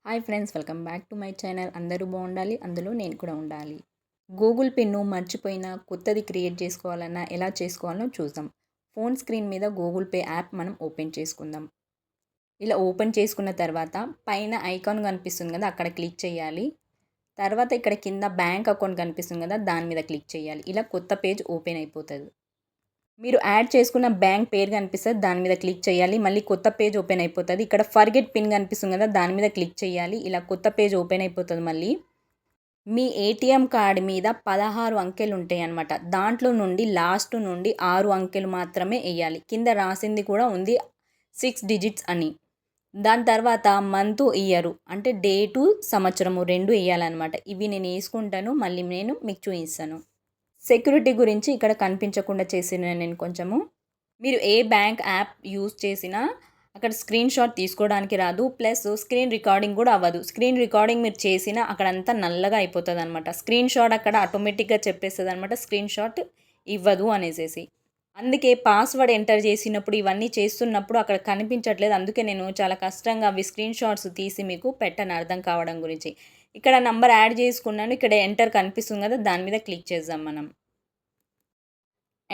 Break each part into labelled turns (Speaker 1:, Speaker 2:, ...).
Speaker 1: Hi friends, welcome back to my channel. అందరూ బాగుండాలి, అందులో నేను కూడా ఉండాలి. గూగుల్ పిన్ను మర్చిపోయినా కొత్తది క్రియేట్ చేసుకోవాలన్నా ఎలా చేసుకోవాలో చూద్దాం. ఫోన్ స్క్రీన్ మీద గూగుల్ పే యాప్ మనం ఓపెన్ చేసుకుందాం. ఇలా ఓపెన్ చేసుకున్న తర్వాత పైన ఐకాన్ కనిపిస్తుంది కదా, అక్కడ క్లిక్ చేయాలి. తర్వాత ఇక్కడ కింద బ్యాంక్ అకౌంట్ కనిపిస్తుంది కదా, దాని మీద క్లిక్ చేయాలి. ఇలా కొత్త పేజ్ ఓపెన్ అయిపోతుంది. మీరు యాడ్ చేసుకున్న బ్యాంక్ పేరు కనిపిస్తుంది, దాని మీద క్లిక్ చేయాలి. మళ్ళీ కొత్త పేజ్ ఓపెన్ అయిపోతుంది. ఇక్కడ ఫర్గెట్ పిన్ కనిపిస్తుంది కదా, దాని మీద క్లిక్ చేయాలి. ఇలా కొత్త పేజ్ ఓపెన్ అయిపోతుంది. మళ్ళీ మీ ఏటీఎం కార్డ్ మీద 16 అంకెలు ఉంటాయి అన్నమాట. దాంట్లో నుండి లాస్ట్ నుండి 6 అంకెలు మాత్రమే వేయాలి. కింద రాసింది కూడా ఉంది 6 డిజిట్స్ అని. దాని తర్వాత మంత్, ఇయరు అంటే డేటు, సంవత్సరము 2 వేయాలన్నమాట. ఇవి నేను వేసుకుంటాను, మళ్ళీ నేను మీకు చూపిస్తాను. సెక్యూరిటీ గురించి ఇక్కడ కనిపించకుండా చేసిన నేను కొంచెము, మీరు ఏ బ్యాంక్ యాప్ యూజ్ చేసినా అక్కడ స్క్రీన్ షాట్ తీసుకోవడానికి రాదు, ప్లస్ స్క్రీన్ రికార్డింగ్ కూడా అవ్వదు. స్క్రీన్ రికార్డింగ్ మీరు చేసినా అక్కడంతా నల్లగా అయిపోతుంది అనమాట. స్క్రీన్ షాట్ అక్కడ ఆటోమేటిక్గా చెప్పేస్తుంది అనమాట, స్క్రీన్ షాట్ ఇవ్వదు అనేసి. అందుకే పాస్వర్డ్ ఎంటర్ చేసినప్పుడు ఇవన్నీ చేస్తున్నప్పుడు అక్కడ కనిపించట్లేదు. అందుకే నేను చాలా కష్టంగా అవి స్క్రీన్ షాట్స్ తీసి మీకు పెట్టను, అర్థం కావడం గురించి. ఇక్కడ నంబర్ యాడ్ చేసుకున్నాను. ఇక్కడ ఎంటర్ కనిపిస్తుంది కదా, దాని మీద క్లిక్ చేద్దాం మనం.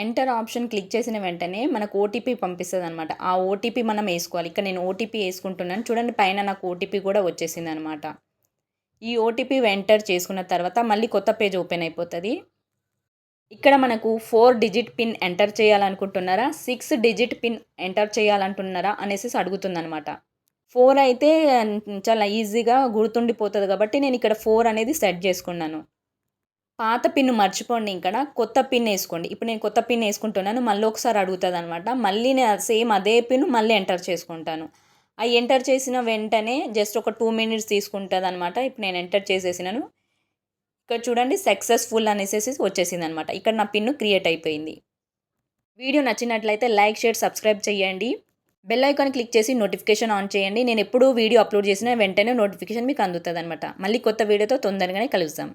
Speaker 1: ఎంటర్ ఆప్షన్ క్లిక్ చేసిన వెంటనే మనకు ఓటీపీ పంపిస్తుంది అనమాట. ఆ ఓటీపీ మనం వేసుకోవాలి. ఇక్కడ నేను ఓటీపీ వేసుకుంటున్నాను. చూడండి, పైన నాకు ఓటీపీ కూడా వచ్చేసింది అనమాట. ఈ ఓటీపీ ఎంటర్ చేసుకున్న తర్వాత మళ్ళీ కొత్త పేజ్ ఓపెన్ అయిపోతుంది. ఇక్కడ మనకు 4 డిజిట్ పిన్ ఎంటర్ చేయాలనుకుంటున్నారా, 6 డిజిట్ పిన్ ఎంటర్ చేయాలంటున్నారా అనేసి అడుగుతుంది అనమాట. 4 అయితే చాలా ఈజీగా గుర్తుండిపోతుంది కాబట్టి నేను ఇక్కడ 4 అనేది సెట్ చేసుకున్నాను. పాత పిన్ మర్చిపోండి, ఇక్కడ కొత్త పిన్ వేసుకోండి. ఇప్పుడు నేను కొత్త పిన్ వేసుకుంటున్నాను. మళ్ళీ ఒకసారి అడుగుతుంది అనమాట. మళ్ళీ నేను సేమ్ అదే పిన్ మళ్ళీ ఎంటర్ చేసుకుంటాను. ఆ ఎంటర్ చేసిన వెంటనే జస్ట్ ఒక 2 మినిట్స్ తీసుకుంటుంది అనమాట. ఇప్పుడు నేను ఎంటర్ చేసేసినాను. ఇక్కడ చూడండి, సక్సెస్ఫుల్ అనేసి వచ్చేసింది అనమాట. ఇక్కడ నా పిన్ క్రియేట్ అయిపోయింది. వీడియో నచ్చినట్లయితే లైక్, షేర్, సబ్స్క్రైబ్ చేయండి. బెల్ ఐకాన్ క్లిక్ చేసి నోటిఫికేషన్ ఆన్ చేయండి. నేను ఎప్పుడు వీడియో అప్లోడ్ చేసిన వెంటనే నోటిఫికేషన్ మీకు అందుతుంది అనమాట. మళ్ళీ కొత్త వీడియోతో తొందరగానే కలుద్దాం.